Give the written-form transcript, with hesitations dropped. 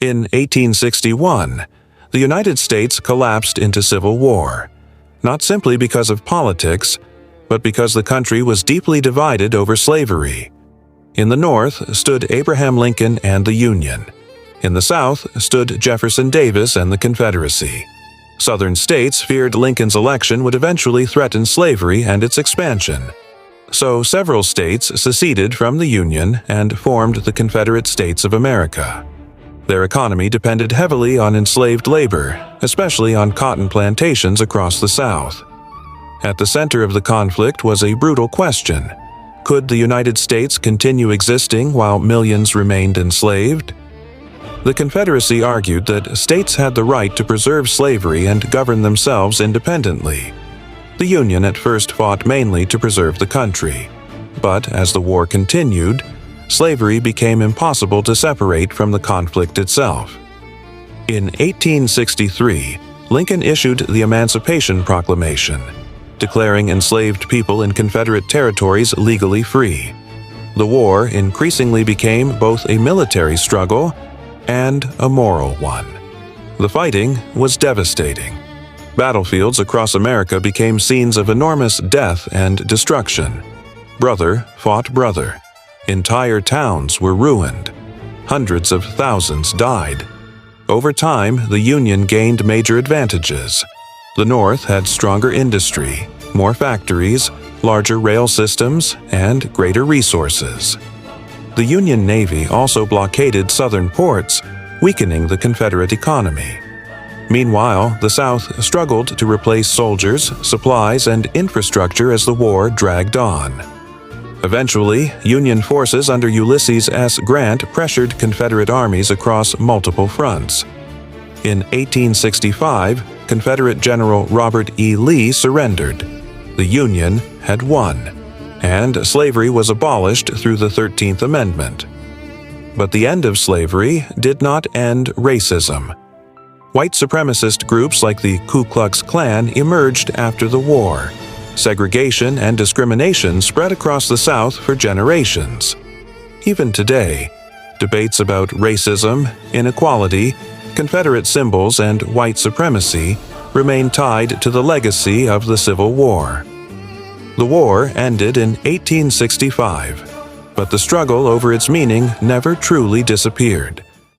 In 1861, the United States collapsed into civil war, not simply because of politics, but because the country was deeply divided over slavery. In the North stood Abraham Lincoln and the Union. In the South stood Jefferson Davis and the Confederacy. Southern states feared Lincoln's election would eventually threaten slavery and its expansion. So several states seceded from the Union and formed the Confederate States of America. Their economy depended heavily on enslaved labor, especially on cotton plantations across the South. At the center of the conflict was a brutal question: could the United States continue existing while millions remained enslaved? The Confederacy argued that states had the right to preserve slavery and govern themselves independently. The Union at first fought mainly to preserve the country. But as the war continued, slavery became impossible to separate from the conflict itself. In 1863, Lincoln issued the Emancipation Proclamation, declaring enslaved people in Confederate territories legally free. The war increasingly became both a military struggle and a moral one. The fighting was devastating. Battlefields across America became scenes of enormous death and destruction. Brother fought brother. Entire towns were ruined. Hundreds of thousands died. Over time, the Union gained major advantages. The North had stronger industry, more factories, larger rail systems, and greater resources. The Union Navy also blockaded southern ports, weakening the Confederate economy. Meanwhile, the South struggled to replace soldiers, supplies, and infrastructure as the war dragged on. Eventually, Union forces under Ulysses S. Grant pressured Confederate armies across multiple fronts. In 1865, Confederate General Robert E. Lee surrendered. The Union had won, and slavery was abolished through the 13th Amendment. But the end of slavery did not end racism. White supremacist groups like the Ku Klux Klan emerged after the war. Segregation and discrimination spread across the South for generations. Even today, debates about racism, inequality, Confederate symbols, and white supremacy remain tied to the legacy of the Civil War. The war ended in 1865, but the struggle over its meaning never truly disappeared.